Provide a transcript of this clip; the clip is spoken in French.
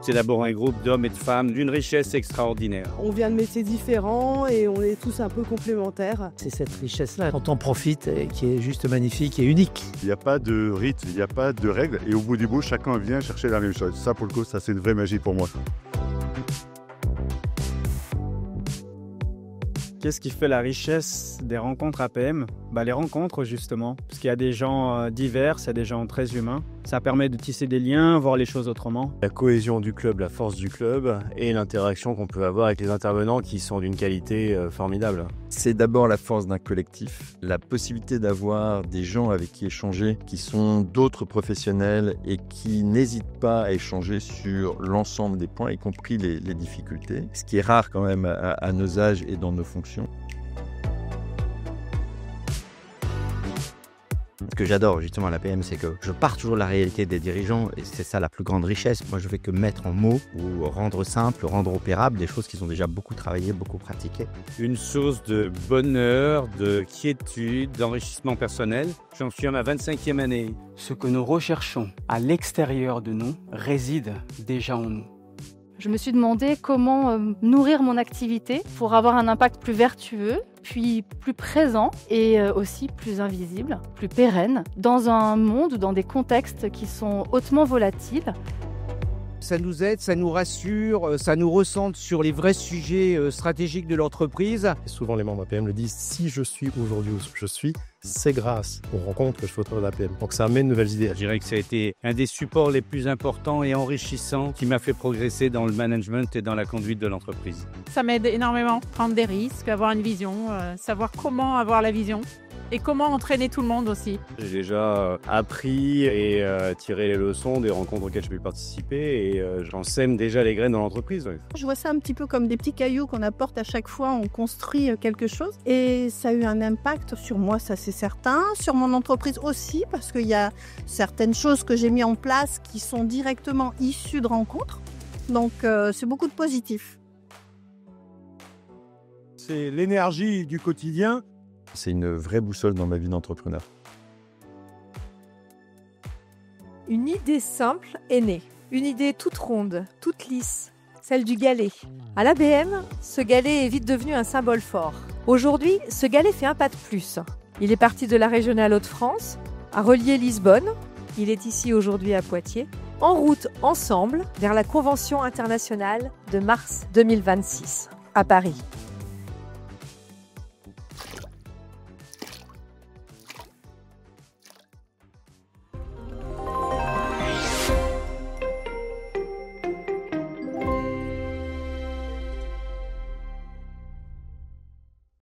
C'est d'abord un groupe d'hommes et de femmes d'une richesse extraordinaire. On vient de métiers différents et on est tous un peu complémentaires. C'est cette richesse-là dont on profite et qui est juste magnifique et unique. Il n'y a pas de rite, il n'y a pas de règles et au bout du bout, chacun vient chercher la même chose. Ça, pour le coup, ça c'est une vraie magie pour moi. Qu'est-ce qui fait la richesse des rencontres APM ? Les rencontres justement, parce qu'il y a des gens divers, il y a des gens très humains. Ça permet de tisser des liens, voir les choses autrement. La cohésion du club, la force du club et l'interaction qu'on peut avoir avec les intervenants qui sont d'une qualité formidable. C'est d'abord la force d'un collectif, la possibilité d'avoir des gens avec qui échanger, qui sont d'autres professionnels et qui n'hésitent pas à échanger sur l'ensemble des points, y compris les difficultés, ce qui est rare quand même à nos âges et dans nos fonctions. Ce que j'adore justement à l'APM, c'est que je pars toujours de la réalité des dirigeants et c'est ça la plus grande richesse. Moi, je fais que mettre en mots ou rendre simple, rendre opérable des choses qui sont déjà beaucoup travaillées, beaucoup pratiquées. Une source de bonheur, de quiétude, d'enrichissement personnel. J'en suis à ma 25e année. Ce que nous recherchons à l'extérieur de nous réside déjà en nous. Je me suis demandé comment nourrir mon activité pour avoir un impact plus vertueux, puis plus présent et aussi plus invisible, plus pérenne, dans un monde ou dans des contextes qui sont hautement volatiles. Ça nous aide, ça nous rassure, ça nous recentre sur les vrais sujets stratégiques de l'entreprise. Souvent les membres APM le disent, si je suis aujourd'hui où je suis, c'est grâce aux rencontres que je fais autour de l'APM. Donc ça amène de nouvelles idées. Je dirais que ça a été un des supports les plus importants et enrichissants qui m'a fait progresser dans le management et dans la conduite de l'entreprise. Ça m'aide énormément, prendre des risques, avoir une vision, savoir comment avoir la vision. Et comment entraîner tout le monde aussi. J'ai déjà appris et tiré les leçons des rencontres auxquelles j'ai pu participer et j'en sème déjà les graines dans l'entreprise. Ouais. Je vois ça un petit peu comme des petits cailloux qu'on apporte à chaque fois, on construit quelque chose. Et ça a eu un impact sur moi, ça c'est certain, sur mon entreprise aussi, parce qu'il y a certaines choses que j'ai mis en place qui sont directement issues de rencontres. Donc c'est beaucoup de positif. C'est l'énergie du quotidien. C'est une vraie boussole dans ma vie d'entrepreneur. Une idée simple est née. Une idée toute ronde, toute lisse, celle du galet. À l'ABM, ce galet est vite devenu un symbole fort. Aujourd'hui, ce galet fait un pas de plus. Il est parti de la régionale Hauts-de-France, a relié Lisbonne, il est ici aujourd'hui à Poitiers, en route ensemble vers la Convention internationale de mars 2026, à Paris.